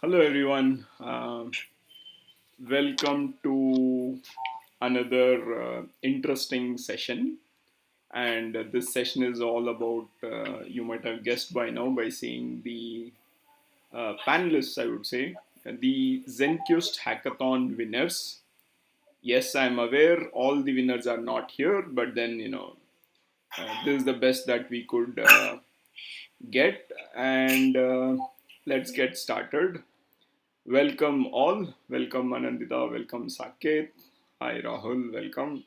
Hello, everyone. Welcome to another interesting session. And this session is all about, you might have guessed by now by seeing the panelists, I would say, the ZenQuest Hackathon Winners. Yes, I'm aware all the winners are not here, but then, this is the best that we could get. And let's get started. Welcome all. Welcome Anandita. Welcome Saket. Hi Rahul. Welcome.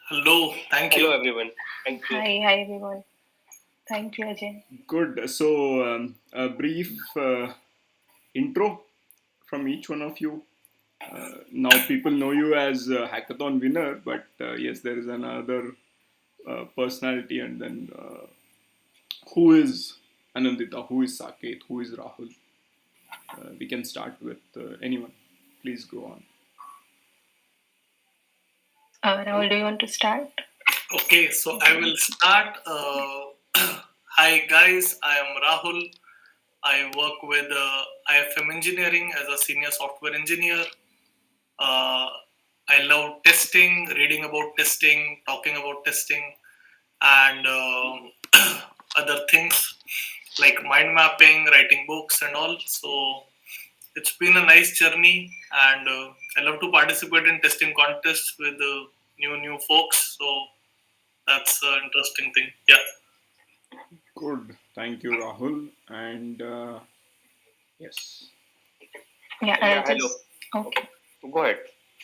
Hello, thank Hello, you. everyone. Thank you. Hi everyone. Thank you, Ajay. Good. So, a brief intro from each one of you. Now, people know you as a hackathon winner, but yes, there is another personality, and then who is Anandita? Who is Saket? Who is Rahul? We can start with anyone. Please go on. Rahul, do you want to start? Okay, so I will start. Hi guys, I am Rahul. I work with IFM Engineering as a senior software engineer. Uh, I love testing, reading about testing, talking about testing, and other things like mind mapping, writing books, and all. So it's been a nice journey, and I love to participate in testing contests with new folks. So that's an interesting thing. Yeah. Good. Thank you, Rahul. And yes. Yeah, Yeah, I'll hello. just okay. Go ahead.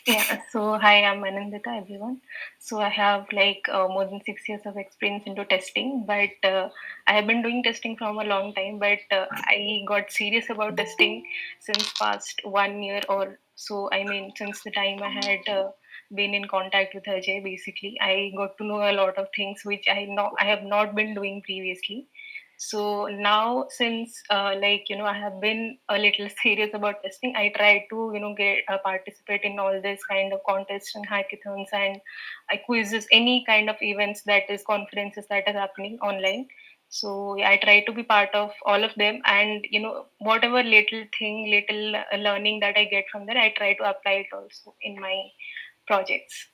Yeah, so hi, I'm Anandita, everyone. So I have like more than 6 years of experience into testing, but I have been doing testing from a long time. But I got serious about testing since past 1 year or so. I mean, since the time I had been in contact with Ajay, basically, I got to know a lot of things which I have not been doing previously. So now, since I have been a little serious about testing, I try to get participate in all this kind of contests and hackathons and quizzes, any kind of events, that is conferences that is happening online. So yeah, I try to be part of all of them, and whatever little thing, little learning that I get from there, I try to apply it also in my projects.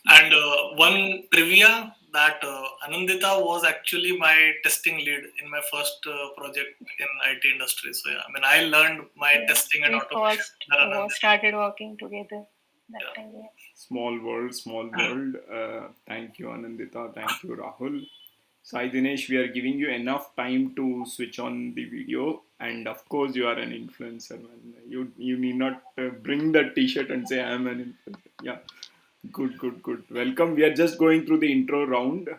And one trivia that Anandita was actually my testing lead in my first project in IT industry. So yeah, I mean, I learned my Yeah, testing and we automation. first started working together that Yeah. time. Yeah. Small world, small world. Thank you, Anandita. Thank you, Rahul. Sai Dinesh, we are giving you enough time to switch on the video, and of course, you are an influencer. Man. You need not bring that T-shirt and say I am an influencer. Yeah, good, good, good. Welcome. We are just going through the intro round.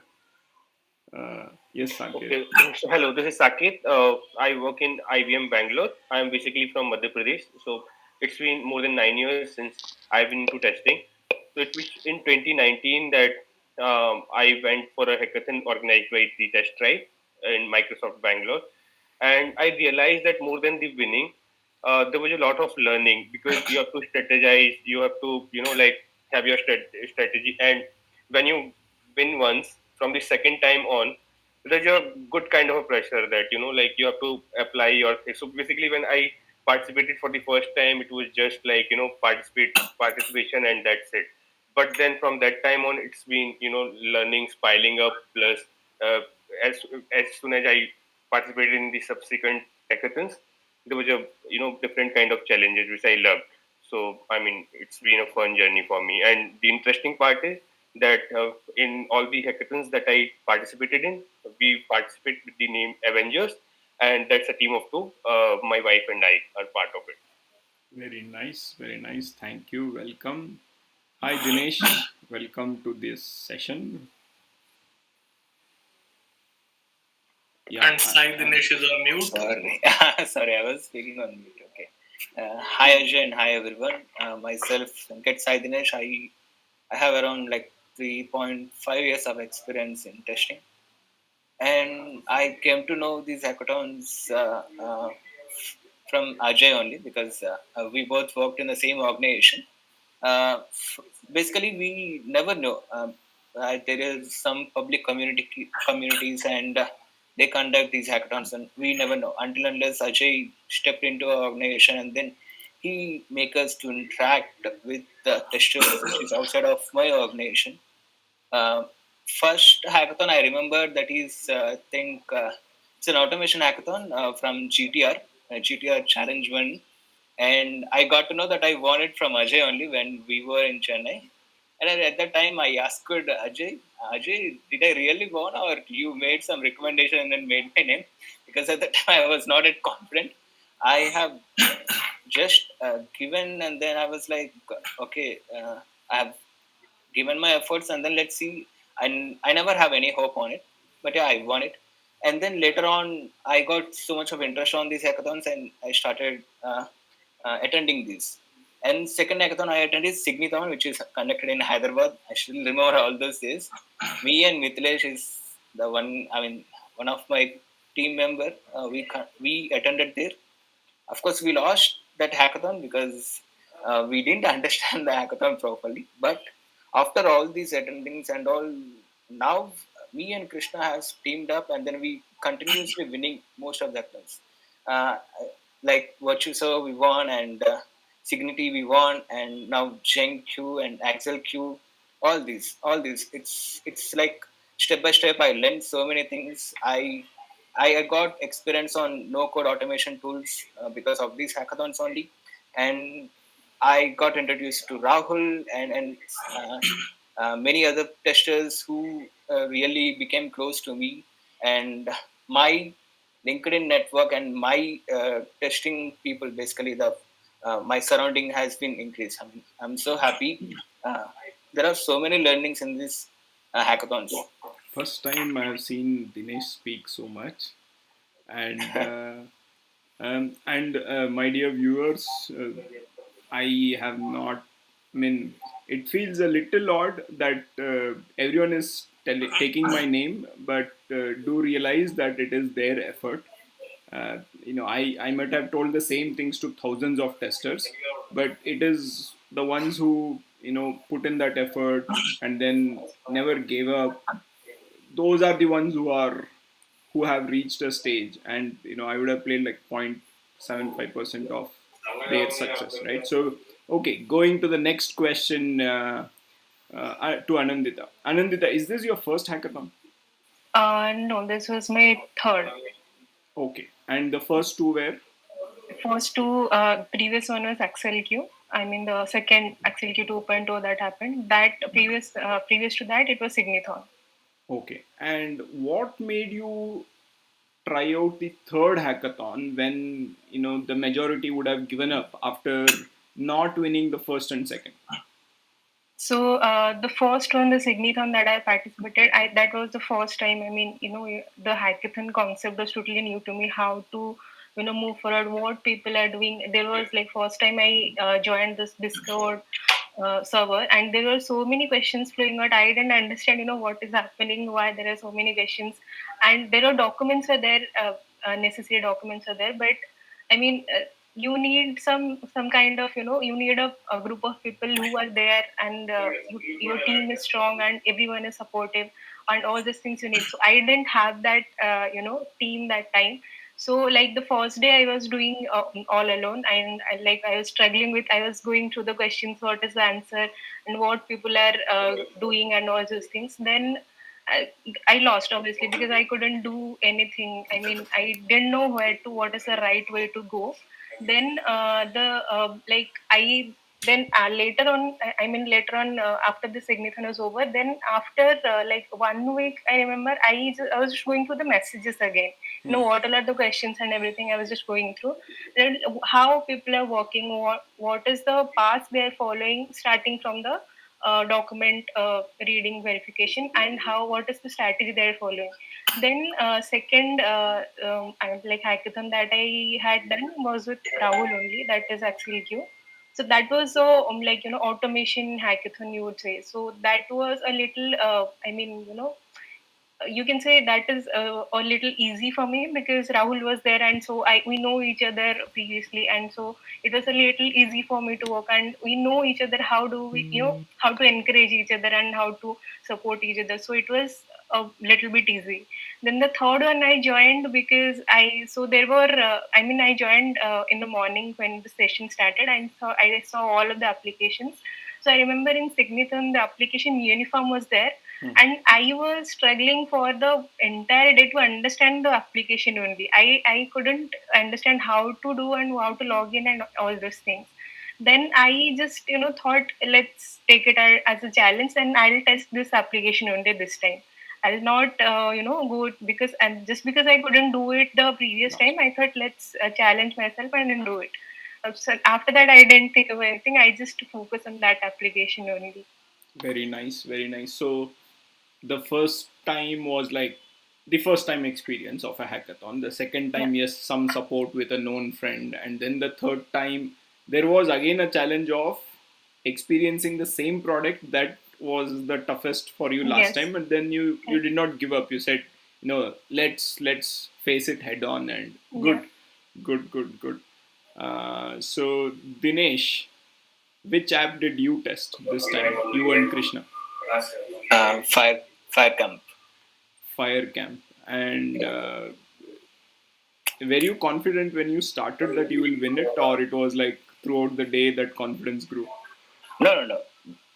Yes, Saket. Okay. So, hello, this is Saket. I work in IBM Bangalore. I am basically from Madhya Pradesh. So, it's been more than 9 years since I've been into testing. So, it was in 2019 that I went for a hackathon organized by the Test Drive in Microsoft Bangalore. And I realized that more than the winning, there was a lot of learning because you have to strategize, you have to, have your strategy. And when you win once, from the second time on, there's a good kind of a pressure that you have to apply your thing. So basically, when I participated for the first time, it was just like participation, and that's it. But then from that time on, it's been learnings piling up. Plus, uh, as as soon as I participated in the subsequent hackathons, there was a different kind of challenges which I loved. So I mean, it's been a fun journey for me. And the interesting part is that in all the hackathons that I participated in, we participate with the name Avengers, and that's a team of two. My wife and I are part of it. Very nice, very nice. Thank you. Welcome. Hi, Dinesh. Welcome to this session. Yeah. And Sai Dinesh is on mute. Sorry, sorry, I was speaking on mute. Okay. Hi Ajay and hi everyone. Myself, Venkat Sai Dinesh. I have around like 3.5 years of experience in testing, and I came to know these hackathons from Ajay only because we both worked in the same organization. Basically, we never know. There is some public communities, and they conduct these hackathons, and we never know until unless Ajay stepped into our organization, and then he make us to interact with the testers which is outside of my organization. Uh, First hackathon I remember, that is I think it's an automation hackathon from GTR, GTR Challenge One, and I got to know that I won it from Ajay only when we were in Chennai. And at that time, I asked Ajay, did I really won, or you made some recommendation and then made my name? Because at that time I was not yet confident. I have just given, and then I was like, okay, I have given my efforts, and then let's see. I never have any hope on it, but yeah, I won it. And then later on, I got so much of interest on these hackathons, and I started attending these. And second hackathon I attended is Signathon, which is conducted in Hyderabad. I still remember all those days. Me and Mithilesh is the one. I mean, one of my team member. We attended there. Of course, we lost that hackathon because we didn't understand the hackathon properly. But after all these attendings and all, now me and Krishna has teamed up, and then we continuously winning most of the hackathons. Uh, like Virtue Serve, we won, and Signity, we won, and now ZenQ and Axel Q, all these. It's like step by step. I learned so many things. I got experience on no code automation tools because of these hackathons only, and I got introduced to Rahul and many other testers who really became close to me, and my LinkedIn network and my testing people, basically the my surrounding has been increased. I mean, I'm so happy. Uh, there are so many learnings in these hackathons. First time I've seen Dinesh speak so much, and my dear viewers, I have not. I mean, it feels a little odd that everyone is taking my name, but do realize that it is their effort. I might have told the same things to thousands of testers, but it is the ones who put in that effort and then never gave up. Those are the ones who have reached a stage, and I would have played like 0.75% of their success, right? So okay, going to the next question, to Anandita, is this your first hackathon? No, this was my third. Okay, and the first two were? First two, previous one was Axel Q. I mean, the second Axel Q 2.0 that happened. That previous to that, it was Signathon. Okay, and what made you try out the third hackathon when the majority would have given up after not winning the first and second? So the first one, the Signathon that I participated, that was the first time. I mean, the hackathon concept was totally new to me. How to move forward, what people are doing. There was like first time I joined this Discord server, and there were so many questions flowing out. I didn't understand what is happening, why there are so many questions, and there are documents were there, necessary documents are there, but I mean, you need some kind of you need a group of people who are there, and your team is strong and everyone is supportive, and all these things you need. So I didn't have that team that time. So like the first day I was doing all alone, and I was struggling with, I was going through the questions, what is the answer and what people are doing and all those things. Then I lost obviously because I couldn't do anything. I mean, I didn't know what is the right way to go. Then the like I then later on, I mean later on, after the signathon was over, then after like 1 week, I remember I was just going through the messages again. What all are the questions and everything. I was just going through then how people are working, what is the path they are following, starting from the document reading verification, and how what is the strategy they're following. Then second like hackathon that I had done was with Rahul only, that is actually Q. So that was so like automation hackathon, you would say. So that was a little I mean you can say that is a little easy for me because Rahul was there, and so we know each other previously, and so it was a little easy for me to work, and we know each other. How do we how to encourage each other and how to support each other? So it was a little bit easy. Then the third one I joined because I joined in the morning when the session started. I saw all of the applications. So I remember in Signathon the application uniform was there, and I was struggling for the entire day to understand the application only. I couldn't understand how to do and how to log in and all those things. Then I just thought, let's take it as a challenge, and I'll test this application only this time. I'll not go because, and just because I couldn't do it the previous time, I thought, let's challenge myself and then do it. So after that, I didn't think of anything. I just focus on that application only. Very nice, very nice. So the first time was like the first time experience of a hackathon. The second Yeah. time, yes, some support with a known friend, and then the third time there was again a challenge of experiencing the same product that was the toughest for you last Yes. time, and then you Correct. did not give up. You said, let's face it head on, and Yeah. good, good, good, good. So Dinesh, which app did you test this time? You and Krishna. Fire camp. Fire camp. And were you confident when you started that you will win it, or it was like throughout the day that confidence grew? No.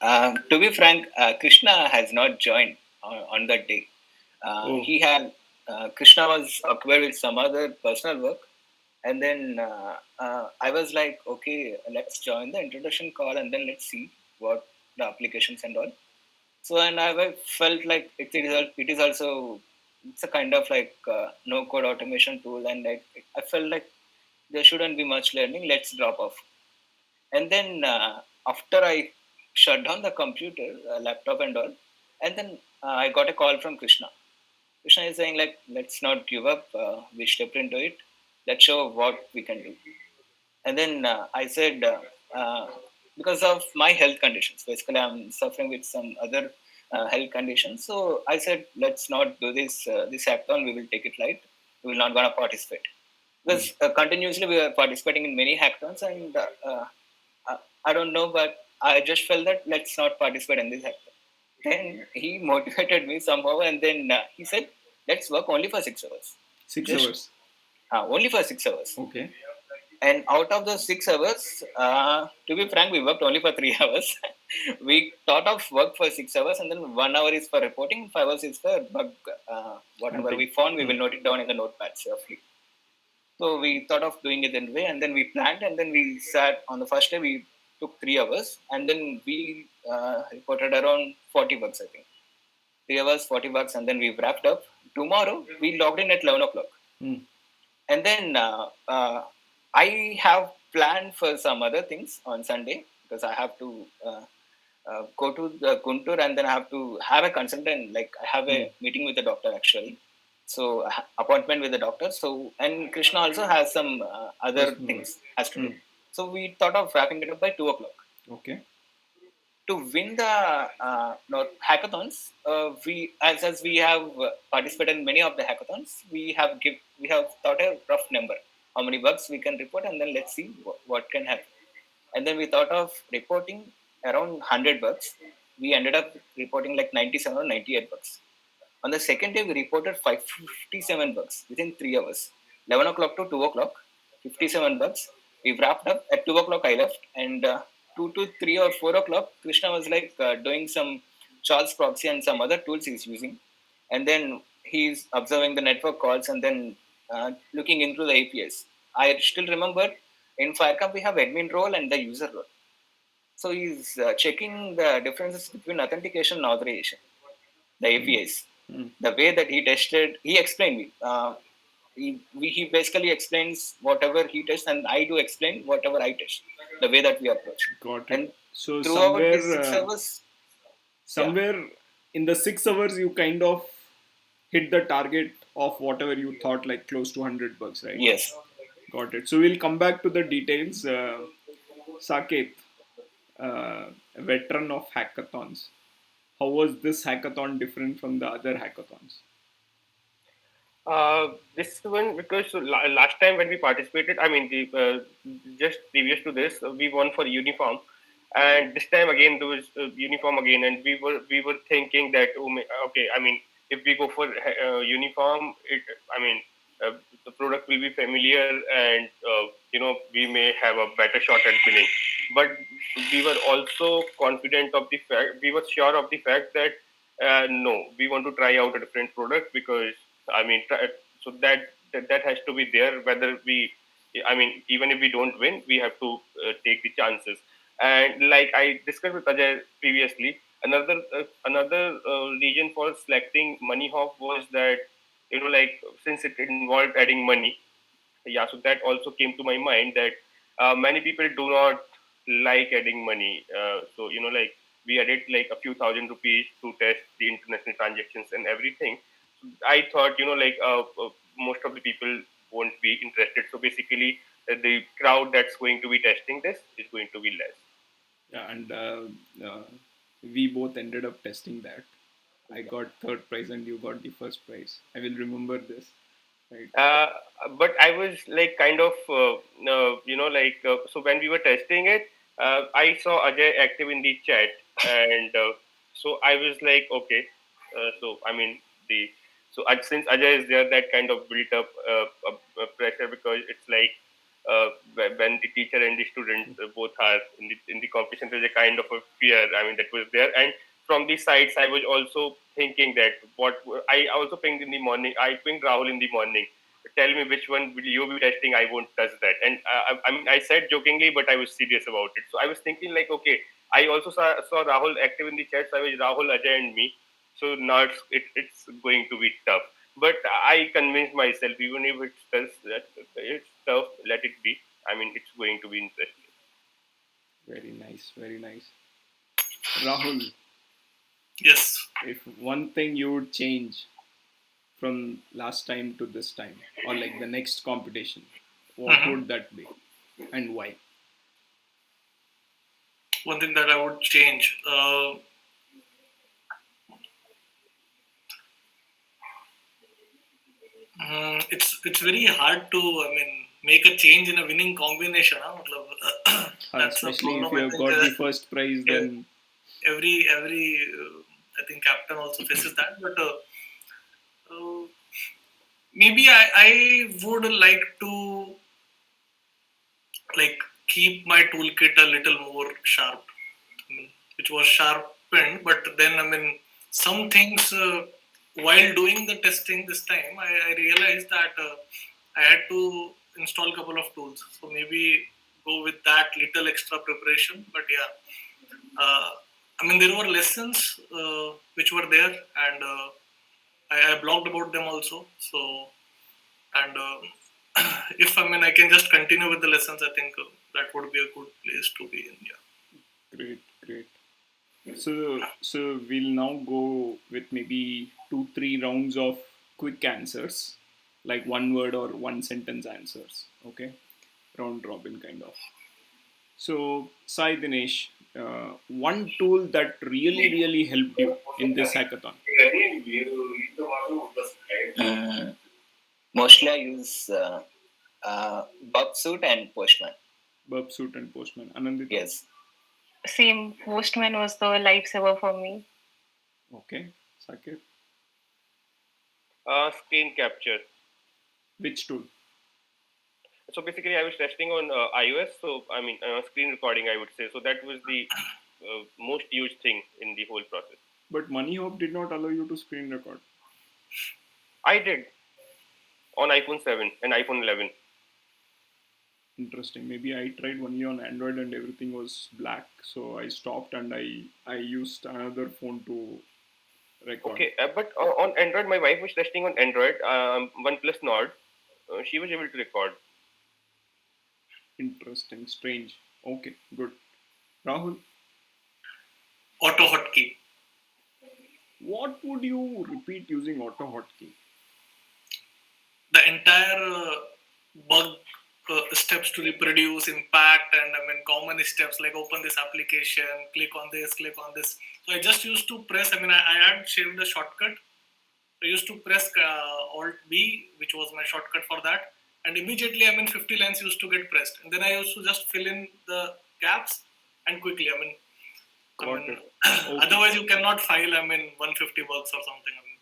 To be frank, Krishna has not joined on that day. Oh, He had Krishna was occupied with some other personal work, and then I was like, okay, let's join the introduction call, and then let's see what the applications and all. So, and felt like it is also it's a kind of like no code automation tool, and I felt like there shouldn't be much learning. Let's drop off. And then after I shut down the computer, laptop and all, and then I got a call from Krishna. Krishna is saying like, let's not give up. We stepped into it. Let's show what we can do. And then I said, because of my health conditions, basically I'm suffering with some other health conditions. So I said, let's not do this hackathon. We will take it light. We will not gonna participate because continuously we are participating in many hackathons, and I don't know, but I just felt that let's not participate in this hackathon. Then he motivated me somehow, and then he said, let's work only for 6 hours. 6 hours. Just only for 6 hours. Okay. And out of those 6 hours, to be frank, we worked only for 3 hours. We thought of work for 6 hours, and then 1 hour is for reporting, 5 hours is for bug. Whatever Hunting. we found, we will note it down in the notepads roughly. So we thought of doing it that way, and then we planned, and then we sat on the first day. We took 3 hours, and then we reported around 40 bucks, I think. 3 hours, 40 bucks, and then we wrapped up. Tomorrow, we logged in at 11 o'clock. And then I have planned for some other things on Sunday because I have to go to the Guntur, and then I have to have a consultant. Like I have a meeting with the doctor actually, so appointment with the doctor. So and Krishna also has some other things has to do. So we thought of wrapping it up by 2 o'clock. Okay. To win the hackathons, we as we have participated in many of the hackathons, we have thought a rough number how many bugs we can report, and then let's see what can happen. And then we thought of reporting around 100 bugs. We ended up reporting like 97 or 98 bugs. On the second day, we reported 557 bugs within 3 hours, 11 o'clock to 2 o'clock, 57 bugs. We wrapped up at 2 o'clock. I left, and 2 to 3 or 4 o'clock, Krishna was like doing some Charles proxy and some other tools he's using, and then he's observing the network calls and then looking into the APIs. I still remember in Firecamp we have admin role and the user role. So he's checking the differences between authentication and authorization, the APIs. The way that he tested, he explained me. He basically explains whatever he tests, and I do explain whatever I test. The way that we approach, Got it. and So throughout these 6 hours, yeah, somewhere in the 6 hours, you kind of hit the target of whatever you thought, like close to 100 bucks, right? yes. Got it. So we'll come back to the details. Saket, a veteran of hackathons. How was this hackathon different from the other hackathons? This one, because last time when we participated, I mean, just previous to this, we won for uniform, and this time again there was uniform again, and we were thinking that okay, I mean, if we go for uniform, I mean, uh, the product will be familiar, and we may have a better shot at winning. But we were also confident of the fact, we were sure of the fact that no, we want to try out a different product, because I mean, so that has to be there. Whether we, I mean, even if we don't win, we have to take the chances. And like I discussed with Ajay previously, another reason for selecting Money Hop was that, like, since it involved adding money, yeah, so that also came to my mind that many people do not like adding money. So like, we added like a few thousand rupees to test the international transactions and everything. I thought, like, most of the people won't be interested. So basically, the crowd that's going to be testing this is going to be less. Yeah, and we both ended up testing that. I got third prize and you got the first prize. I will remember this. Right. Uh, but I was like kind of, like, so when we were testing it, I saw Ajay active in the chat, and so I was like, okay, so I mean, the so since Ajay is there, that kind of built up pressure, because it's like, when the teacher and the student both are in the competition, there's a kind of a fear. I mean, that was there, and from the sides, I was also thinking that what I also pinged in the morning. I pinged Rahul in the morning. Tell me which one will you be testing. I won't touch that. And I mean, I said jokingly, but I was serious about it. So I was thinking like, okay, I also saw Rahul active in the chat. So I was Rahul, Ajay, and me. So now it's going to be tough. But I convinced myself, even if it's tough, let it be. I mean, it's going to be interesting. Very nice, very nice. Rahul, Yes. if one thing you would change from last time to this time, or like the next competition, what Mhm. would that be and why? One thing that I would change. It's very hard to, I mean, make a change in a winning combination. That's the Especially if problem. you I have think got the first prize, yeah, then every I think captain also faces that. But uh, maybe I would like to like keep my toolkit a little more sharp. I mean, it was sharpened, but then I mean, some things while doing the testing this time, I realized that I had to install a couple of tools. So maybe go with that little extra preparation. But yeah, I mean, there were lessons which were there, and I blogged about them also. So, and if I mean I can just continue with the lessons, I think that would be a good place to be in. Yeah. great, great. So we'll now go with maybe 2, 3 rounds of quick answers, like one word or one sentence answers. Okay, round robin kind of. So Sai Dinesh, one tool that really helped you in this hackathon. Mm, Mostly I use Bug Suit and Postman. Burp suit and postman. Anandita. Yes. Same, Postman was the lifesaver for me. Okay. Sakir. Screen capture. Which tool? So basically, I was testing on iOS. So I mean, screen recording, I would say. So that was the most used thing in the whole process. But MoneyHop did not allow you to screen record. I did on iPhone 7 and iPhone 11. Interesting. Maybe I tried only on Android and everything was black, so I stopped and I used another phone to record. Okay, but on Android, my wife was testing on Android, OnePlus Nord. She was able to record. Interesting. Strange. Okay. Good. Rahul, Auto hotkey. what would you repeat using auto hotkey? The entire bug steps to reproduce, impact, and I mean common steps like open this application, click on this, click on this. So I just used to press. I mean, I had saved the shortcut. I used to press Alt B, which was my shortcut for that, and immediately I mean 50 lines used to get pressed, and then I used to just fill in the gaps and quickly. I Got mean, it. Okay. otherwise you cannot file. I mean, 150 bucks or something. I mean,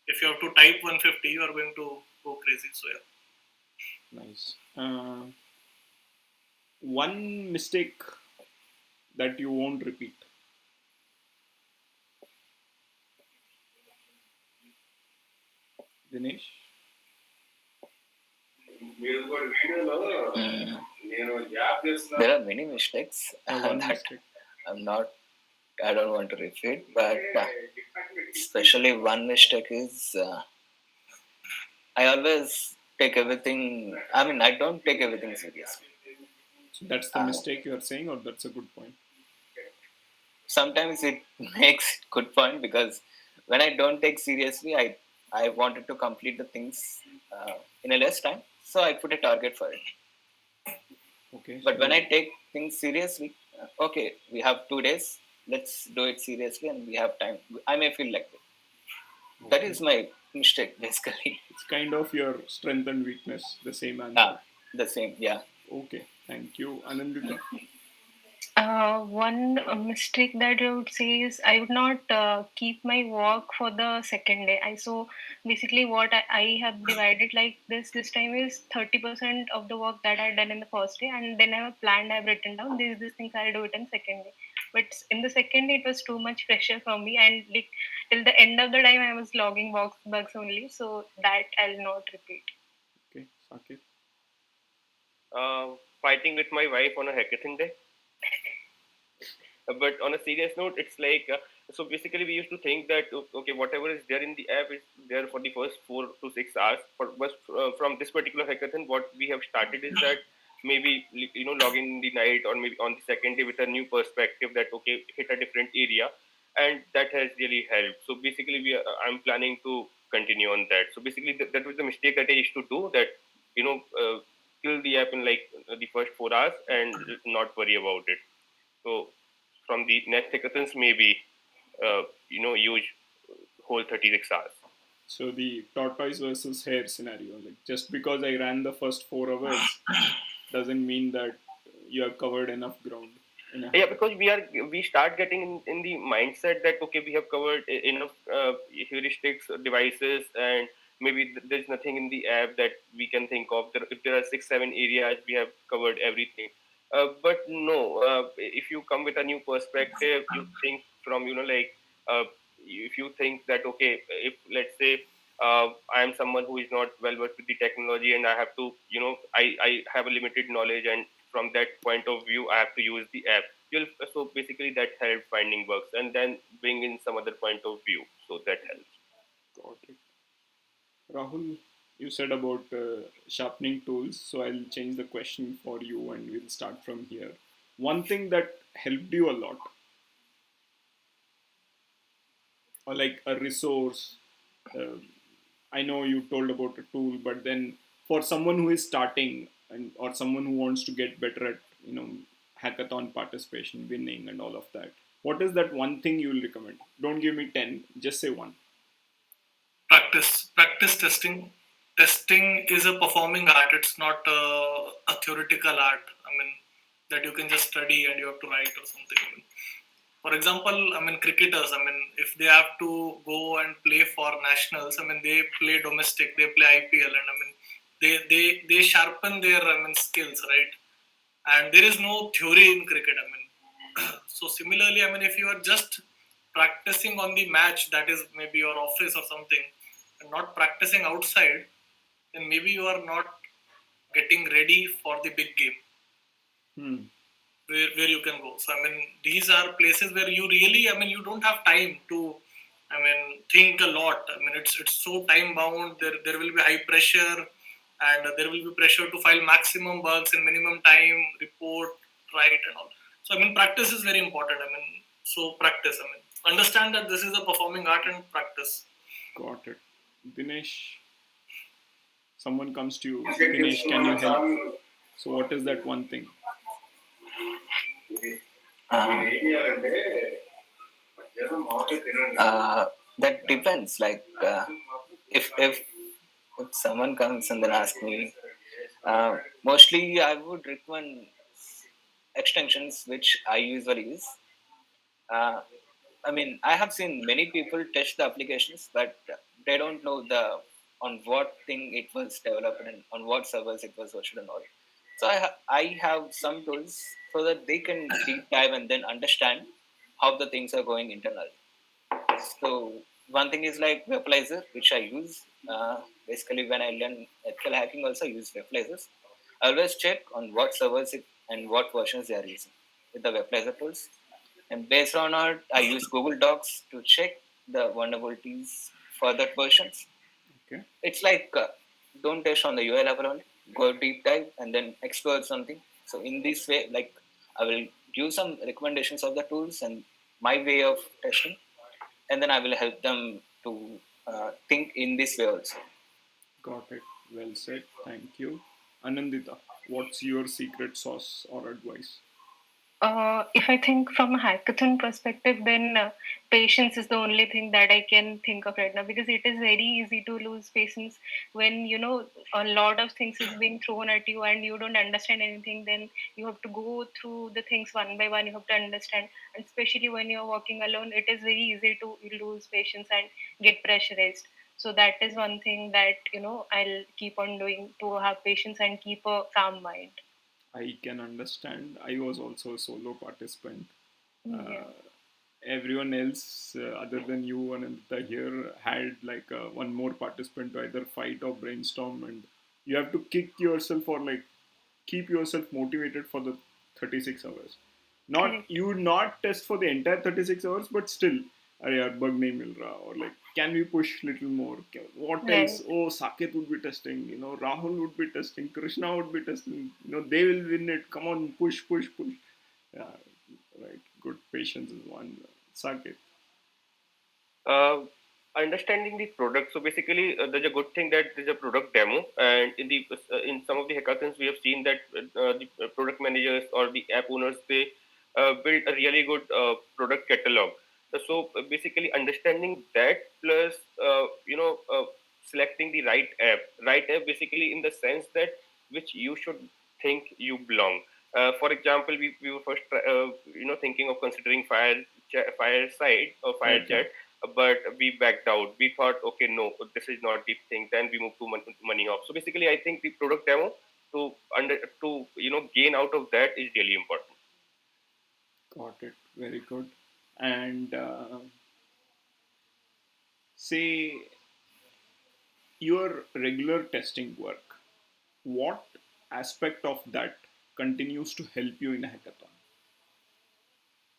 If you have to type 150, you are going to go crazy. So yeah. Nice. One mistake that you won't repeat. Dinesh? Mm, there are many mistakes One that mistake. I'm not. I don't want to repeat, but especially one mistake is I always take everything. I mean, I don't take everything seriously. So that's the Uh, mistake you are saying, or that's a good point? Sometimes it makes good point because when I don't take seriously, I wanted to complete the things in a less time, so I put a target for it. Okay, But when so I take things seriously, okay, we have 2 days. Let's do it seriously, and we have time. I may feel like that. That okay. is my mistake, basically. It's kind of your strength and weakness, the same answer. Ah, the same. Yeah. Okay, thank you. Anandita? One mistake that I would say is I would not keep my work for the second day. So basically what I have divided like this time is 30% of the work that I've done in the first day, and then I have planned, I've written down these things I'll do it in second day. But in the second day it was too much pressure for me, and like till the end of the time I was logging bugs only. So that I'll not repeat. Okay, Sakit? Fighting with my wife on a hackathon day. But on a serious note, it's like so basically we used to think that okay, whatever is there in the app is there for the first 4 to 6 hours. But from this particular hackathon, what we have started is that maybe log in the night or maybe on the second day with a new perspective that okay, hit a different area, and that has really helped. So basically, I'm planning to continue on that. So basically, that was the mistake that I used to do, that you know uh, kill the app in like the first 4 hours and not worry about it. So from the next hackathons, maybe use whole 36 hours. So the tortoise versus hare scenario. Like just because I ran the first 4 hours doesn't mean that you have covered enough ground in a Yeah, hackathon. because we start getting in the mindset that okay, we have covered enough heuristics devices, and maybe there's nothing in the app that we can think of. If there are 6 7 areas, we have covered everything. But no, if you come with a new perspective, you think from like if you think that okay, if let's say I am someone who is not well versed with the technology, and I have to I have a limited knowledge, and from that point of view I have to use the app. You'll so basically that helps finding bugs and then bring in some other point of view, so that helps. Got it. Rahul, you said about sharpening tools, so I'll change the question for you and we'll start from here. One thing that helped you a lot, or like a resource, uh, I know you told about a tool, but then for someone who is starting and or someone who wants to get better at hackathon participation, winning, and all of that, what is that one thing you will recommend? Don't give me 10, just say one. Practice testing is a performing art. It's not a theoretical art. I mean, that you can just study and you have to write or something. I mean, for example, I mean, cricketers, I mean, if they have to go and play for nationals, I mean, they play domestic, they play IPL, and I mean, they sharpen their, I mean, skills, right? And there is no theory in cricket. I mean, so similarly, I mean, if you are just practicing on the match, that is maybe your office or something, and not practicing outside, then maybe you are not getting ready for the big game Hmm. where you can go. So I mean, these are places where you really, I mean, you don't have time to, I mean, think a lot. I mean, it's so time bound. There will be high pressure, and there will be pressure to file maximum bugs in minimum time, report right and all. So I mean, practice is very important. I mean, so practice. I mean, understand that this is a performing art and practice. Got it. Dinesh, someone comes to you, Dinesh, can you help? So, what is that one thing? Uh, uh, that depends. Like if someone comes and then asks me, mostly I would recommend extensions which I usually use. Uh, I mean, I have seen many people test the applications, but they don't know the on what thing it was developed and on what servers it was hosted and all. So I have some tools so that they can deep dive and then understand how the things are going internally. So one thing is like Webalizer, which I use. Basically, when I learn ethical hacking, also use Webalizers. I always check on what servers and what versions they are using with the Webalizer tools. And based on it, I use Google Docs to check the vulnerabilities for that versions. Okay. It's like don't test on the UI level only. Go deep dive and then explore something. So in this way, like I will give some recommendations of the tools and my way of testing, and then I will help them to think in this way also. Got it. Well said. Thank you. Anandita, what's your secret sauce or advice? If I think from a hackathon perspective, then patience is the only thing that I can think of right now, because it is very easy to lose patience when a lot of things is being thrown at you and you don't understand anything. Then you have to go through the things one by one. You have to understand, and especially when you're working alone, it is very easy to lose patience and get pressurized. So that is one thing that I'll keep on doing, to have patience and keep a calm mind. I can understand. I was also a solo participant. Yeah. Uh, Everyone else, other than you and Anita here, had like one more participant to either fight or brainstorm, and you have to kick yourself or like keep yourself motivated for the 36 hours. Not Correct. you would not test for the entire 36 hours, but still, अरे यार bug नहीं मिल रहा, or like can we push little more? What else? Right. Oh, Saket would be testing, Rahul would be testing, Krishna would be testing, they will win it. Come on, push, push, push. Yeah, right. Good patience is one. Saket. uh, Understanding the product. So basically, there's a good thing that there's a product demo, and in some of the hackathons, we have seen that the product managers or the app owners, they build a really good product catalog. So basically, understanding that plus selecting the right app basically in the sense that which you should think you belong. For example, we were first thinking of considering Fireside or Okay. Firechat, but we backed out. We thought, okay, no, this is not the thing. Then we moved to money off. So basically, I think the product demo to gain out of that is really important. Got it. Very good. And say your regular testing work, what aspect of that continues to help you in a hackathon?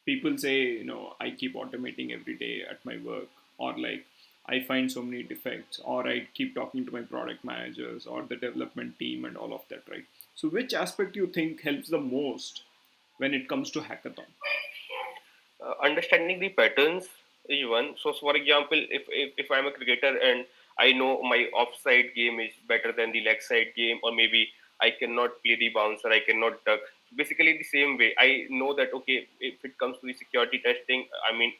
People say, I keep automating every day at my work, or like I find so many defects, or I keep talking to my product managers or the development team and all of that, right? So which aspect you think helps the most when it comes to hackathon? Understanding the patterns is one. So, for example, if I'm a cricketer and I know my offside game is better than the leg side game, or maybe I cannot play the bouncer, I cannot duck. Basically, the same way, I know that okay, if it comes to the security testing, I mean,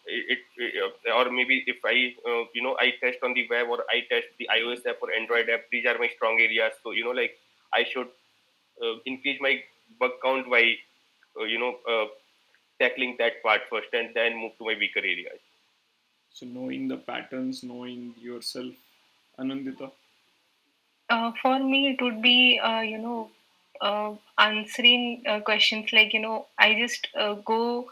or maybe if I test on the web or I test the iOS app or Android app, these are my strong areas. So, like I should increase my bug count by tackling that part first and then move to my weaker areas. So knowing the patterns, knowing yourself. Anandita. For me, it would be, answering questions like, I just go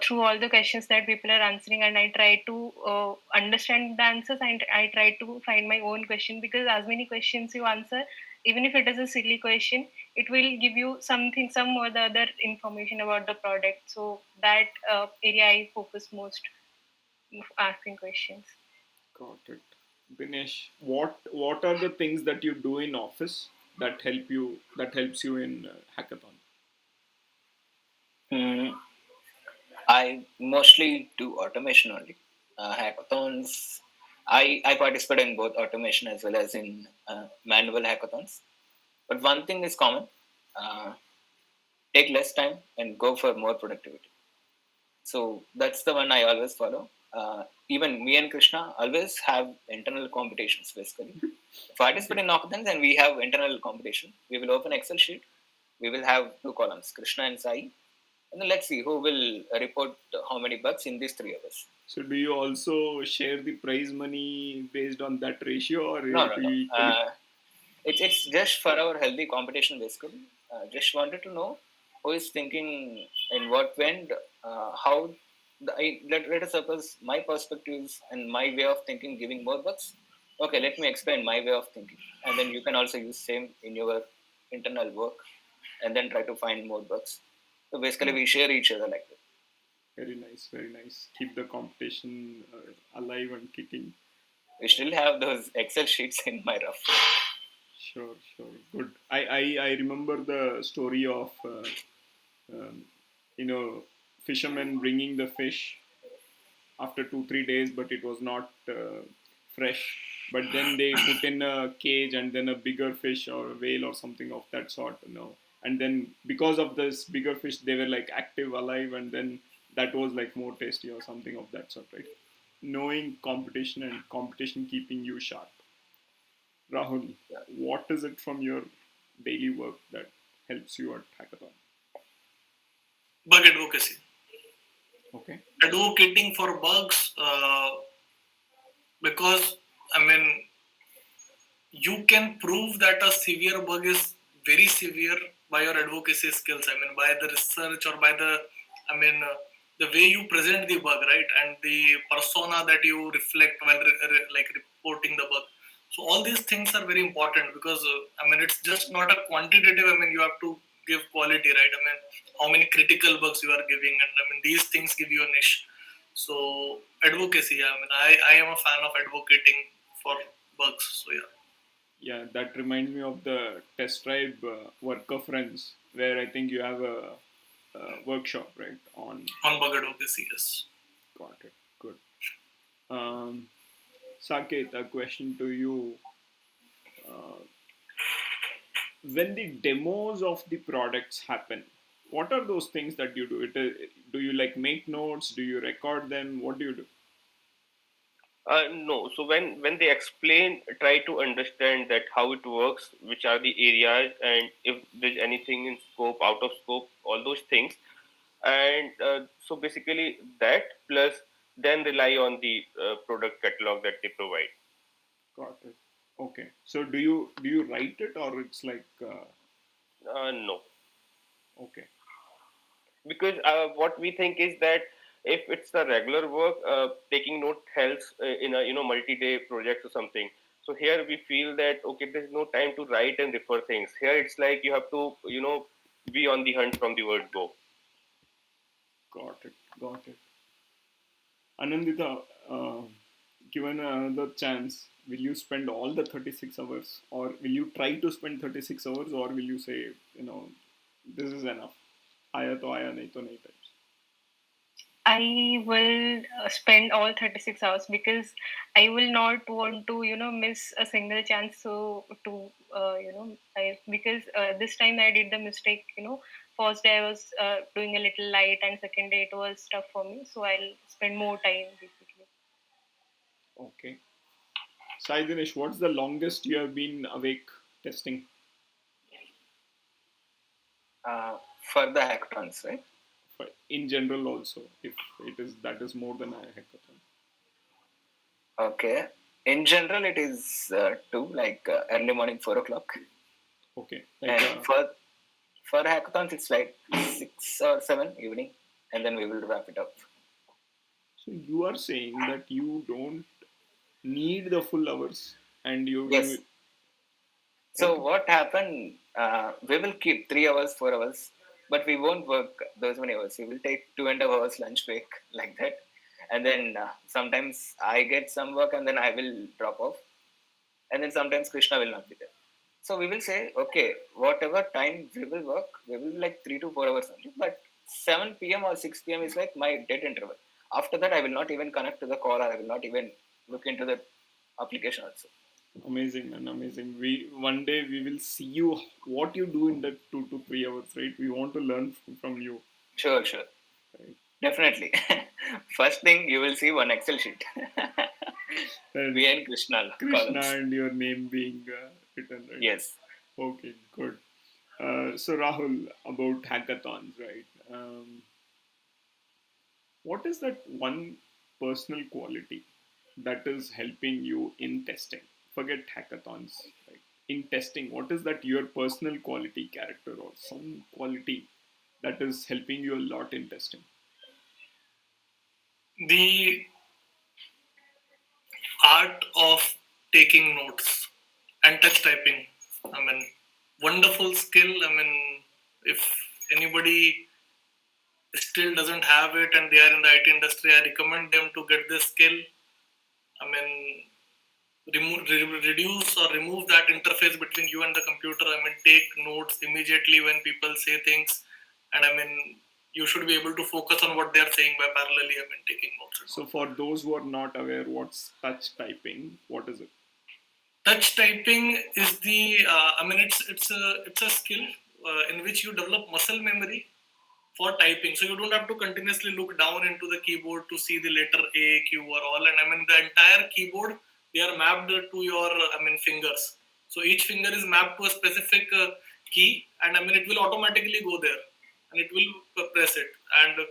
through all the questions that people are answering, and I try to understand the answers, and I try to find my own question, because as many questions you answer, even if it is a silly question, it will give you something, some or the other information about the product. So that area I focus most, asking questions. Got it. Dinesh, what are the things that you do in office that helps you in hackathon? Mm, I mostly do automation only. Hackathons, I participate in both automation as well as in manual hackathons. But one thing is common: uh, take less time and go for more productivity. So that's the one I always follow. Even me and Krishna always have internal competitions. Basically, participate Okay. in hackathons and we have internal competition. We will open Excel sheet. We will have two columns: Krishna and Sai. and then let's see who will report how many bugs in these 3 hours. So do you also share the prize money based on that ratio, or No, do no, no. you equally? It's just for our healthy competition basically. Just wanted to know who is thinking in what went, how. Let us suppose my perspectives and my way of thinking giving more bugs. Okay, let me explain my way of thinking, and then you can also use same in your internal work, and then try to find more bugs. So basically, we share each other like that. Very nice, very nice. Keep the competition alive and kicking. We still have those Excel sheets in my rough. Sure, sure. Good. I remember the story of, um, you know, fishermen bringing the fish after 2 3 days, but it was not fresh. But then they put in a cage and then a bigger fish or a whale or something of that sort, you know. And then because of this bigger fish, they were like active, alive, and then that was like more tasty or something of that sort, right? Knowing competition and competition keeping you sharp. Rahul, what is it from your daily work that helps you at hackathon? Bug advocacy. Okay. Advocating for bugs, because I mean, you can prove that a severe bug is very severe by your advocacy skills. I mean, by the research or by the, I mean, the way you present the bug, right, and the persona that you reflect while like reporting the bug. So all these things are very important because I mean, it's just not a quantitative. I mean, you have to give quality, right? I mean, how many critical bugs you are giving, and I mean, these things give you a niche. So advocacy. I mean, I am a fan of advocating for bugs. So yeah. Yeah, that reminds me of the test drive worker friends, where I think you have a workshop, right? On On bug advocacy, yes. got it. Good. Um, Saket, a question to you. Uh, when the demos of the products happen, what are those things that you do? Do you like make notes? Do you record them? What do you do? No. So when they explain, try to understand that how it works, which are the areas, and if there's anything in scope, out of scope, all those things. And so basically that plus then rely on the product catalog that they provide. Got it. Okay. So do you write it, or it's like No, okay. because what we think is that if it's the regular work, taking note helps in a multi-day project or something. So here we feel that okay, there's no time to write and refer things. Here it's like you have to be on the hunt from the word go. Got it. Got it. Anandita, given another chance, will you spend all the 36 hours, or will you try to spend 36 hours, or will you say, this is enough? आया तो आया, नहीं तो नहीं types. I will spend all 36 hours because I will not want to, miss a single chance. So to, because this time I did the mistake, first day I was doing a little light and second day it was tough for me. So I'll spend more time basically. Okay. Sai Dinesh, what's the longest you have been awake testing? For the hackathons, right? In general also, if that is more than a hackathon. Okay. In general, it is two, like early morning, 4 o'clock. Okay. And for hackathons, it's like 6 or 7 evening, and then we will wrap it up. So you are saying that you don't need the full hours, and Yes. So okay. what happened? We will keep 3 hours, 4 hours, but we won't work those many hours. We will take 2.5 hours lunch break like that, and then sometimes I get some work, and then I will drop off, and then sometimes Krishna will not be there. So we will say, okay, whatever time we will work, we will be like 3 to 4 hours only, but 7 p.m. or 6 p.m. is like my dead interval. After that, I will not even connect to the call, or I will not even look into the application also. Amazing, man, amazing. We one day we will see you what you do in that 2 to 3 hours, right? We want to learn from you. Sure, sure. Right. Definitely. First thing you will see one Excel sheet. Me and Krishna. Krishna Columns. and your name being written, right? Yes. Okay, good. So Rahul, about hackathons, right? Um, what is that one personal quality that is helping you in testing? Forget hackathons. Right? In testing, what is that your personal quality, character, or some quality that is helping you a lot in testing? The art of taking notes and touch typing. I mean, wonderful skill. I mean, if anybody still doesn't have it and they are in the IT industry, I recommend them to get this skill. I mean, reduce or remove that interface between you and the computer. I mean, take notes immediately when people say things, and I mean, you should be able to focus on what they are saying by parallelly. I mean, taking notes. So, for those who are not aware, what's touch typing? What is it? Touch typing is the. I mean, it's a skill in which you develop muscle memory for typing. So you don't have to continuously look down into the keyboard to see the letter A, Q, or all. And I mean, the entire keyboard, they are mapped to your, fingers. So each finger is mapped to a specific key, and I mean, it will automatically go there, and it will press it. And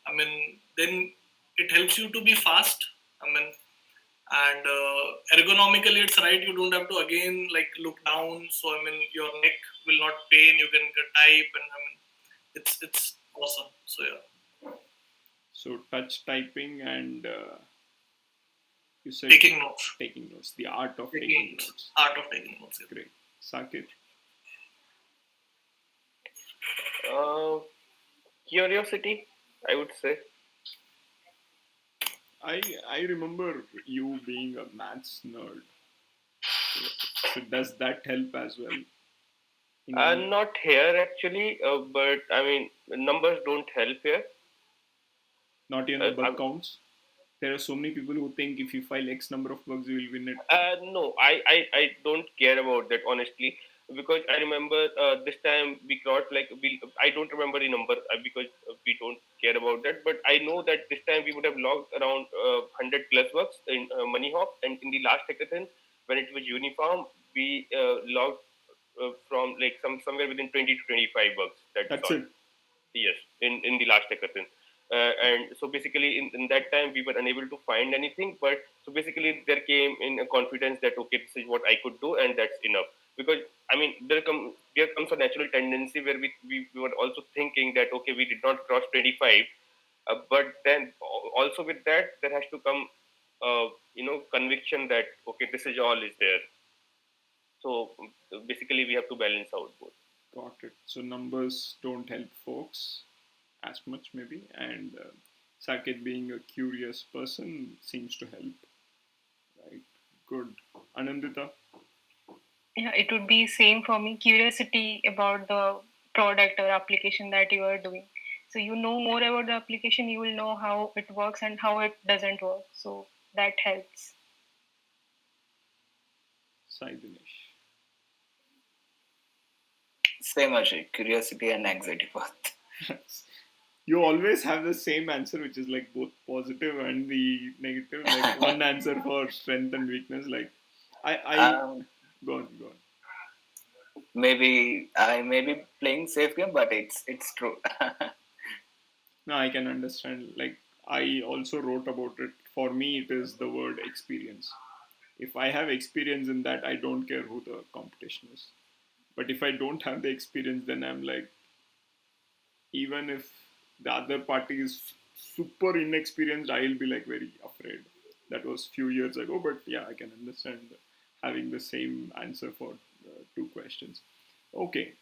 I mean, then it helps you to be fast. I mean, and ergonomically, it's right. You don't have to again like look down. So I mean, your neck will not pain. You can type, and I mean, it's awesome. So yeah, So, touch typing and you said taking notes, taking notes, the art of taking taking notes, notes. art of taking notes. Yeah. Great. Sakit? Uh, Curiosity, I would say. I remember you being a maths nerd. So does that help as well? Not here actually, but I mean, numbers don't help here. Not even the bug I'm counts. There are so many people who think if you file X number of bugs, you will win it. No, I don't care about that honestly, because I remember this time we crossed like I don't remember the number because we don't care about that. But I know that this time we would have logged around 100 plus bucks in Money Hawk, and in the last hackathon when it was uniform, we logged from like somewhere within 20 to 25 bucks. That's That's all. it. Yes, in the last hackathon. And so basically, in that time, we were unable to find anything. But so basically, there came in a confidence that okay, this is what I could do, and that's enough. Because I mean, there comes a natural tendency where we were also thinking that okay, we did not cross 25, but then also with that, there has to come, conviction that okay, this is all is there. So basically, we have to balance out both. Got it. So numbers don't help folks as much, maybe. And Saket being a curious person seems to help. Right. Good. Anandita? Yeah, it would be same for me. Curiosity about the product or application that you are doing. So you know more about the application, you will know how it works and how it doesn't work. So that helps. Sai Dinesh. Same Ajay, curiosity and anxiety both. You always have the same answer, which is like both positive and the negative. Like one answer for strength and weakness. Like I Um, go on, go on. Maybe I may be playing safe game, but it's true. No, I can understand. Like I also wrote about it. For me, it is the word experience. If I have experience in that, I don't care who the competition is. But if I don't have the experience, then I'm like, even if the other party is super inexperienced, I'll be like very afraid. That was few years ago, but yeah, I can understand having the same answer for two questions. Okay,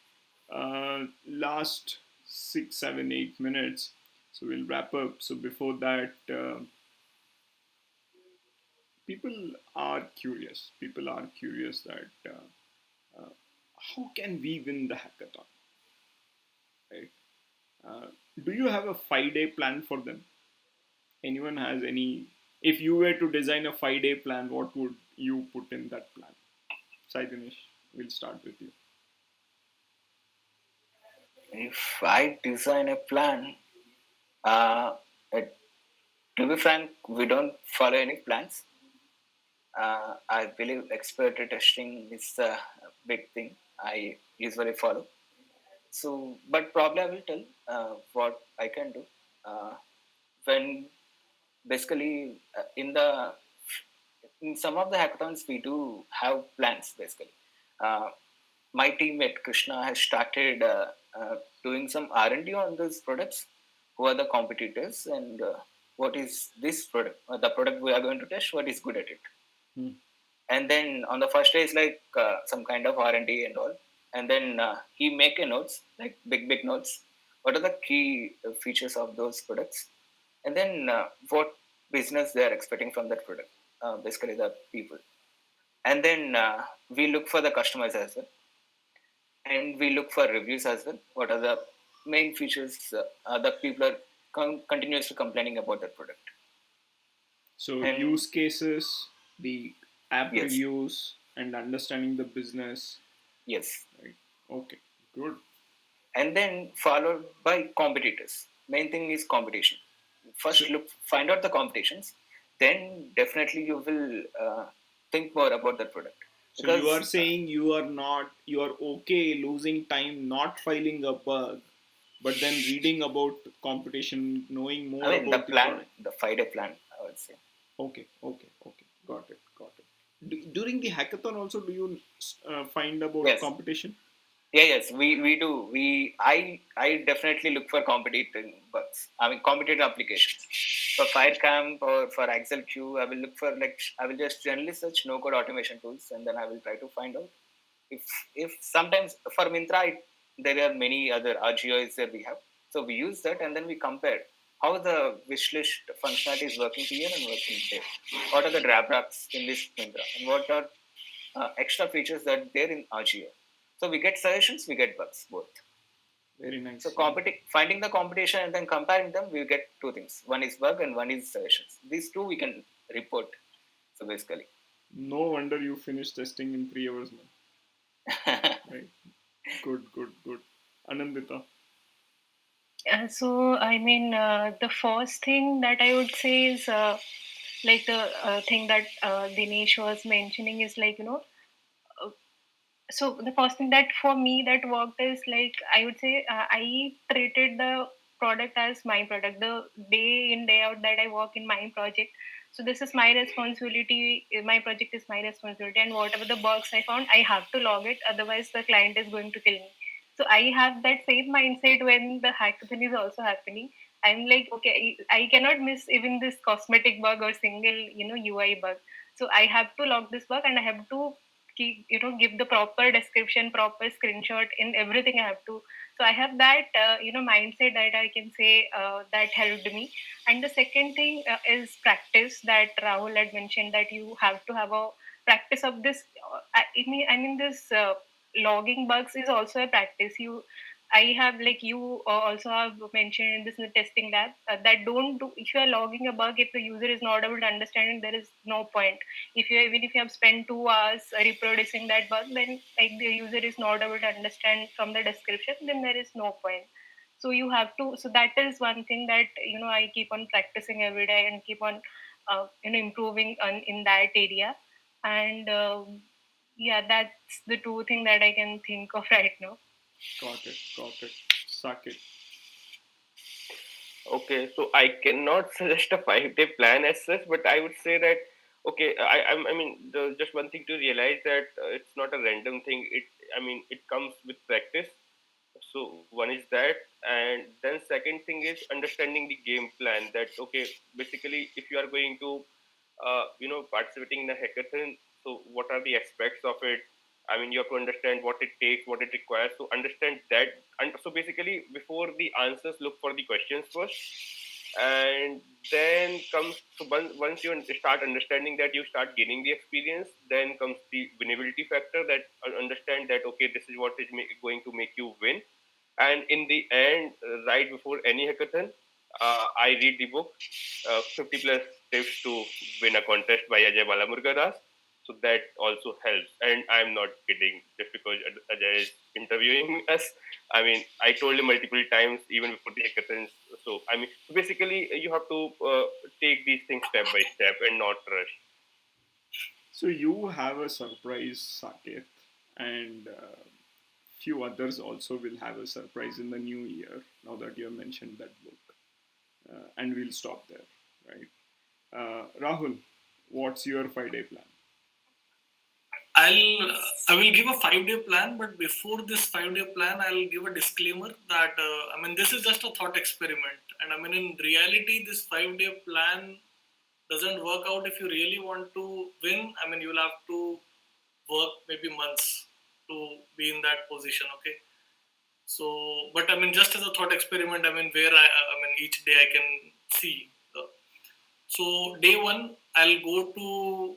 last 6, 7, 8 minutes, so we'll wrap up. So before that, people are curious. People are curious that how can we win the hackathon, right? Uh, do you have a 5 day plan for them? Anyone has any? If you were to design a 5 day plan, what would you put in that plan? Sai Dinesh, we'll start with you. If I design a plan, uh, it, to be frank, we don't follow any plans. I believe exploratory testing is the big thing I usually follow. So, but probably I will tell what I can do. When basically in some of the hackathons we do have plans basically. Uh, my teammate Krishna has started doing some R&D on these products. Who are the competitors and what is this product? The product we are going to test. What is good at it? Hmm. And then on the first day is like some kind of R&D and all. And then he make a notes like big notes. What are the key features of those products? And then what business they are expecting from that product? Basically the people. And then we look for the customers as well, and we look for reviews as well. What are the main features that people are continuously complaining about that product? So And use cases, the app yes, reviews, and understanding the business. yes, Right. Okay. Good. and then followed by competitors. Main thing is competition. So First, find out the competitions. Then definitely you will think more about that product so you are because saying you are okay losing time not filing a bug, but then reading about competition, knowing I more mean the about the plan, product. the 5-day plan, I would say. Okay. Okay. Okay. Got it. Got it. During the hackathon also, do you find about Yes, competition? yeah, yes, we do. I definitely look for competitive bugs. I mean, competitive applications. For FireCamp or for AxleQ, I will look for like I will just generally search no code automation tools, and then I will try to find out if sometimes for Mintra there are many other RGOs that we have. So we use that and then we compare how the wish list functionality is working here and working there. What are the drawbacks in this Mintra, and what are extra features that there in RGO. So we get suggestions, we get bugs, both. Very So nice. finding the competition and then comparing them, we get two things. One is bug and one is suggestions. These two we can report. So basically, No wonder you finished testing in 3 hours, man. Right. Good. Good. Good. Anandita. So, I mean, the first thing that I would say is like the thing that Dinesh was mentioning is like, uh, so the first thing that for me that worked is like, I would say I treated the product as my product. The day in, day out that I work in my project. So, this is my responsibility. My project is my responsibility. And whatever the bugs I found, I have to log it. Otherwise, the client is going to kill me. So I have that same mindset when the hackathon is also happening. I'm like, okay, I cannot miss even this cosmetic bug or single, UI bug. So I have to log this bug and I have to keep, give the proper description, proper screenshot in everything I have to. So I have that, mindset that I can say that helped me. And the second thing is practice that Rahul had mentioned that you have to have a practice of this. I mean this. Logging bugs is also a practice. I have like you also have mentioned in this in the testing lab that don't do if you are logging a bug if the user is not able to understand it, there is no point. If you even if you have spent 2 hours reproducing that bug, then like the user is not able to understand from the description, then there is no point. So you have to, so that is one thing that I keep on practicing every day and keep on improving in that area. And yeah, that's the two thing that I can think of right now. Got it. Got it. Suck it. Okay, so I cannot suggest a 5-day plan as such, but I would say that okay, I mean, just one thing to realize that it's not a random thing. I mean, it comes with practice. So one is that, and then second thing is understanding the game plan. That okay, basically, if you are going to, participating in a hackathon, so what are the aspects of it? I mean, you have to understand what it takes, what it requires. So understand that, and so basically, before the answers, look for the questions first, and then comes so once you start understanding that, you start gaining the experience. Then comes the winnability factor. That understand that okay, this is what is going to make you win. And in the end, right before any hackathon, I read the book 50 plus tips to win a contest by Ajay Balamurgadas. So that also helps. And I'm not kidding just because Ajay is interviewing us. I mean, I told him multiple times even before the hackathons. So I mean, basically, you have to take these things step by step and not rush. So you have a surprise, Saket, and few others also will have a surprise in the new year. Now that you have mentioned that book, and we'll stop there, right? Rahul, what's your 5 day plan? I will give a 5 day plan, but before this 5 day plan, I'll give a disclaimer that this is just a thought experiment, and in reality, this 5 day plan doesn't work out. If you really want to win, you'll have to work maybe months to be in that position. Okay, so but just as a thought experiment, where each day I can see. So day one, I'll go to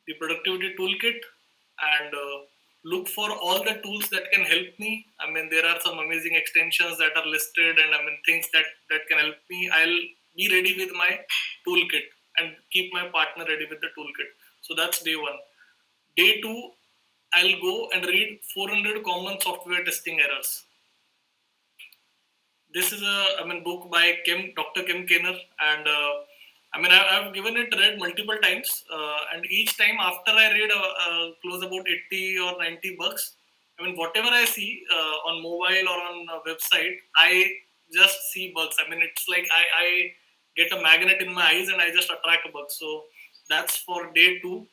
the productivity toolkit and look for all the tools that can help me. There are some amazing extensions that are listed, and things that can help me. I'll be ready with my toolkit and keep my partner ready with the toolkit. So that's day one. Day two, I'll go and read 400 common software testing errors. This is a book by Dr. Kim Kenner, and I've given it read multiple times, and each time after I read close about 80 or 90 bugs, whatever I see on mobile or on a website, I just see bugs. It's like I get a magnet in my eyes and I just attract bugs. So that's for day two.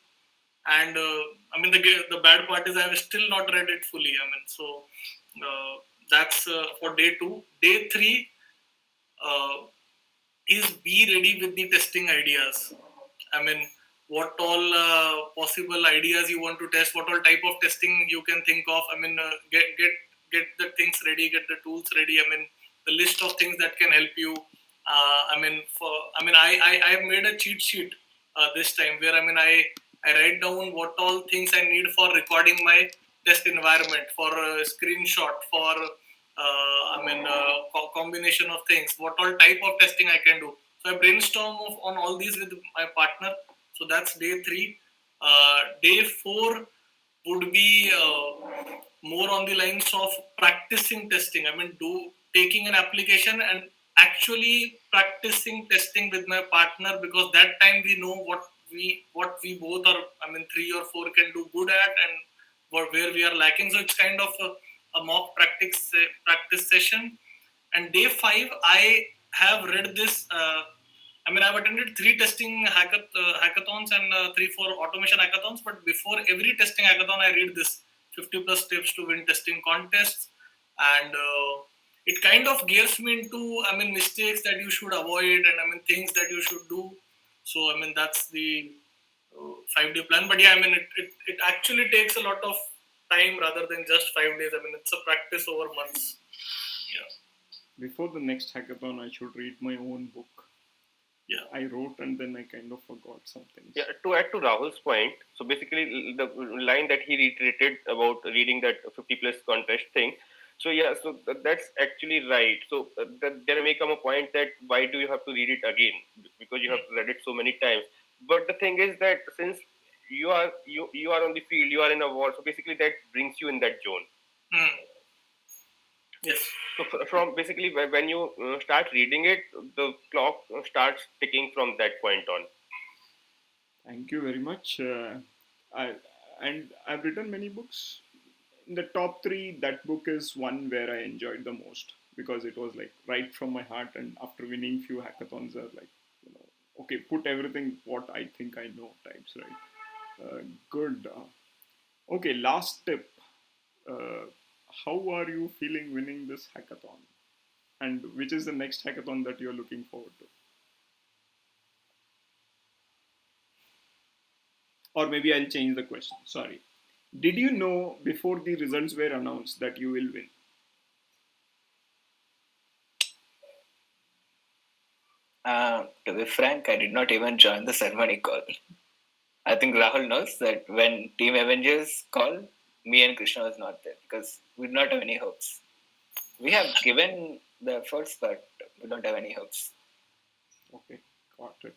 And the bad part is I have still not read it fully. That's for day two. Day three is be ready with the testing ideas. What all possible ideas you want to test, what all type of testing you can think of. Get the things ready, get the tools ready. The list of things that can help you. I have made a cheat sheet this time where I write down what all things I need for recording my test environment, for a screenshot, for combination of things, what all type of testing I can do. So I brainstorm on all these with my partner. So that's day three. Day four would be more on the lines of practicing testing. Taking an application and actually practicing testing with my partner, because that time we know what we both are. Three or four can do good at, and where we are lacking. So it's kind of a mock practice session. And day five, I have read this. I've attended three testing hackathons and 3-4 automation hackathons. But before every testing hackathon, I read this 50 plus tips to win testing contests, and it kind of gears me into mistakes that you should avoid, and things that you should do. So that's the 5 day plan. But yeah, it actually takes a lot of time rather than just 5 days. It's a practice over months. Yeah. Before the next hackathon, I should read my own book. Yeah. I wrote and then I kind of forgot something. Yeah, to add to Rahul's point, so basically the line that he reiterated about reading that 50 plus contest thing. So yeah, so that's actually right. So there may come a point that why do you have to read it again? Because you have read it so many times. But the thing is that since you are on the field, you are in a war. So basically that brings you in that zone. Yes. So from basically when you start reading it, the clock starts ticking from that point on. Thank you very much. I've written many books. In the top three, that book is one where I enjoyed the most because it was like right from my heart. And after winning few hackathons, are like, okay, put everything what I think I know types, right? Good. Okay, last tip. How are you feeling winning this hackathon? And which is the next hackathon that you're looking forward to? Or maybe I'll change the question. Sorry. Did you know before the results were announced that you will win? To be frank, I did not even join the ceremony call. I think Rahul knows that when Team Avengers called, me and Krishna was not there because we did not have any hopes. We have given the efforts, but we don't have any hopes. Okay, got it.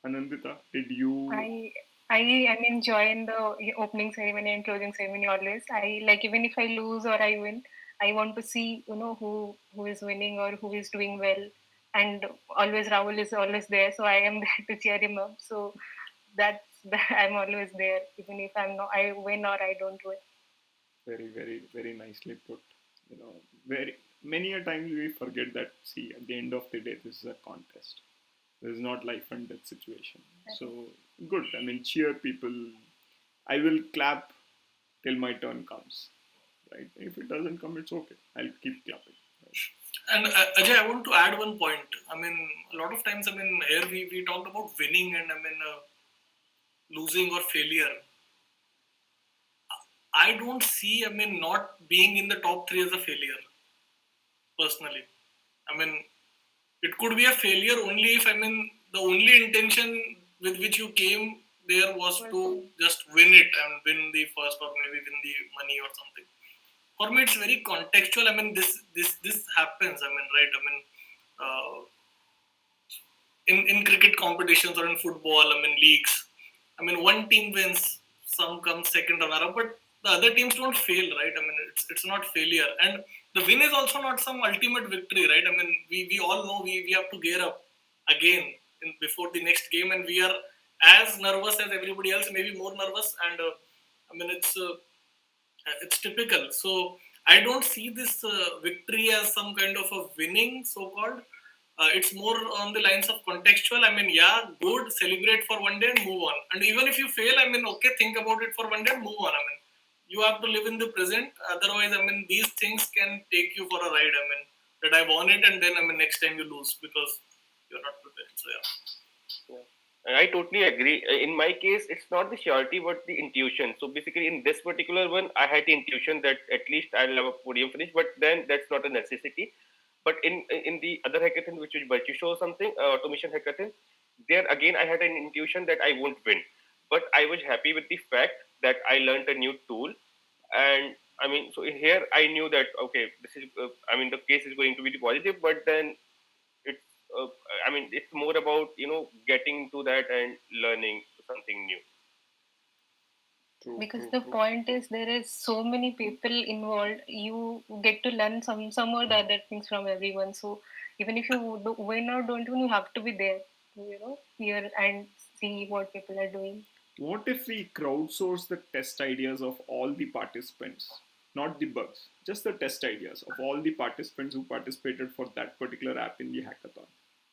Anandita, did you? I join the opening ceremony and closing ceremony always. I like even if I lose or I win, I want to see who is winning or who is doing well, and always Rahul is always there, so I am there to cheer him up. So I'm always there, even if I win or I don't win. Very, very, very nicely put. You know, very many a times we forget that. See, at the end of the day, this is a contest. This is not life and death situation. So good. I mean, cheer people. I will clap till my turn comes. Right. If it doesn't come, it's okay. I'll keep clapping. Right? And Ajay, I want to add one point. I mean, a lot of times, I mean, here we talked about winning and I mean, losing or failure. I don't see, I mean, not being in the top three as a failure, personally. I mean, it could be a failure only if, I mean, the only intention with which you came there was to just win it and win the first or maybe win the money or something. For me, it's very contextual. I mean, this happens. I mean, right? I mean, in cricket competitions or in football, I mean, leagues. I mean, one team wins, some comes second runner up, but the other teams don't fail, right? I mean, it's not failure, and the win is also not some ultimate victory, right? I mean, we all know we have to gear up again before the next game, and we are as nervous as everybody else, maybe more nervous, and I mean, it's typical. So I don't see this victory as some kind of a winning, so called. It's more on the lines of contextual. I mean, yeah, good, celebrate for one day and move on. And even if you fail, I mean, okay, think about it for one day and move on. I mean, you have to live in the present. Otherwise, I mean, these things can take you for a ride. I mean, that I won it and then, I mean, next time you lose because you're not prepared. So, yeah. And I totally agree. In my case, it's not the surety, but the intuition. So basically, in this particular one, I had the intuition that at least I'll have a podium finish, but then that's not a necessity. But in the other hackathon, which is virtue show something, automation hackathon, there again I had an intuition that I won't win, but I was happy with the fact that I learned a new tool, and I mean, so here I knew that okay, this is I mean the case is going to be the positive, but then it's I mean it's more about getting to that and learning something new. True, Because true, the true. point is there is so many people involved, you get to learn some or the other things from everyone. So even if you win or don't win, you have to be there to, hear and see what people are doing. What if we crowdsource the test ideas of all the participants? Not the bugs, just the test ideas of all the participants who participated for that particular app in the hackathon.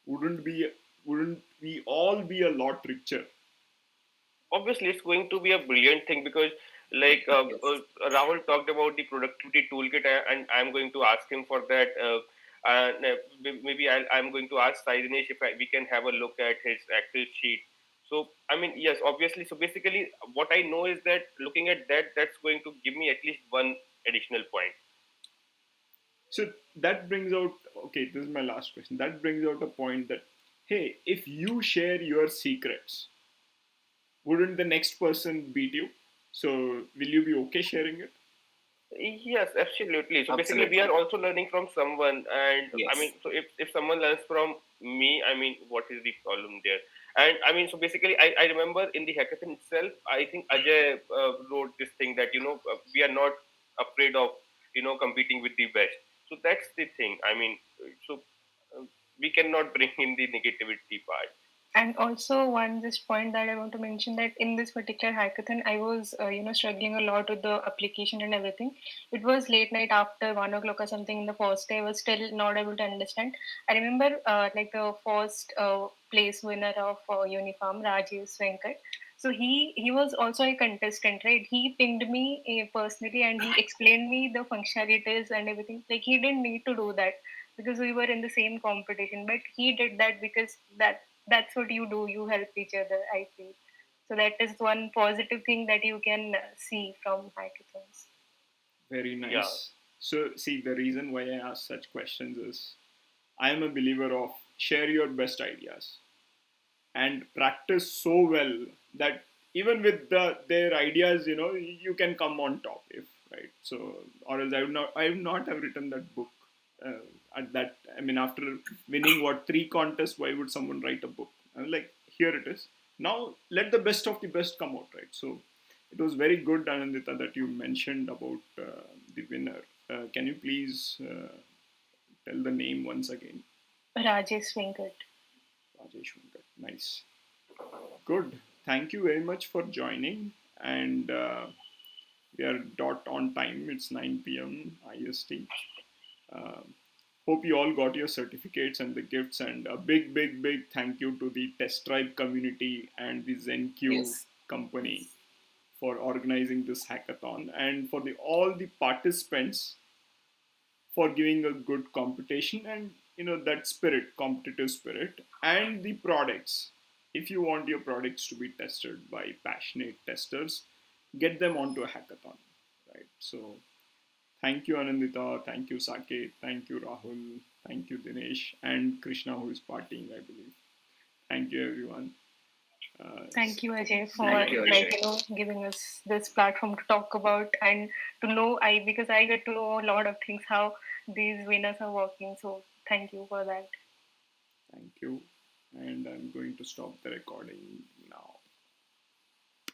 Wouldn't be wouldn't we all be a lot richer? Obviously it's going to be a brilliant thing because like Yes. Rahul talked about the productivity toolkit and I'm going to ask him for that and maybe I'm going to ask Sai Dinesh if we can have a look at his Excel sheet. So I mean yes obviously so basically what I know is that looking at that that's going to give me at least one additional point. So that brings out, okay, this is my last question. That brings out a point that, hey, if you share your secrets, wouldn't the next person beat you? So will you be okay sharing it? Yes, absolutely. So basically, we Absolutely. are also learning from someone, and I Yes. mean, so if someone learns from me, I mean, what is the problem there? And I mean, so basically, I remember in the hackathon itself, I think Ajay wrote this thing that we are not afraid of competing with the best. So that's the thing. I mean, so uh, we cannot bring in the negativity part. And also one just point that I want to mention, that in this particular hackathon, I was struggling a lot with the application and everything. It was late night after 1 o'clock or something in the first day. I was still not able to understand. I remember like the first place winner of uniform, Rajesh Venkat. So he was also a contestant, right? He pinged me personally and he explained me the functionalities and everything. Like he didn't need to do that because we were in the same competition, but he did that because that's what you do, you help each other, I feel. So that is one positive thing that you can see from hackathons. Very Yeah, nice. So, see, the reason why I ask such questions is I am a believer of share your best ideas and practice so well that even with their ideas, you can come on top. If right, so or else I would not have written that book. Uh, at that, I mean, after winning what 3 contests, why would someone write a book? I'm like, here it is. Now let the best of the best come out, right? So it was very good, Anandita, that you mentioned about the winner. Can you please tell the name once again? Rajesh Venkat. Rajesh Venkat. Nice. Good. Thank you very much for joining. And We are dot on time. It's 9 p.m. IST. Uh, Hope you all got your certificates and the gifts. And a big, big, big thank you to the Test Drive community and the ZenQ Yes. company for organizing this hackathon, and for all the participants for giving a good competition, and that spirit, competitive spirit, and the products. If you want your products to be tested by passionate testers, get them onto a hackathon, right? So thank you, Anandita. Thank you, Saket. Thank you, Rahul. Thank you, Dinesh, and Krishna, who is partying, I believe. Thank you, everyone. Thank you, Ajay, for Thank you, Ajay. giving us this platform to talk about and to know. Because I get to know a lot of things how these winners are working. So thank you for that. Thank you. And I'm going to stop the recording.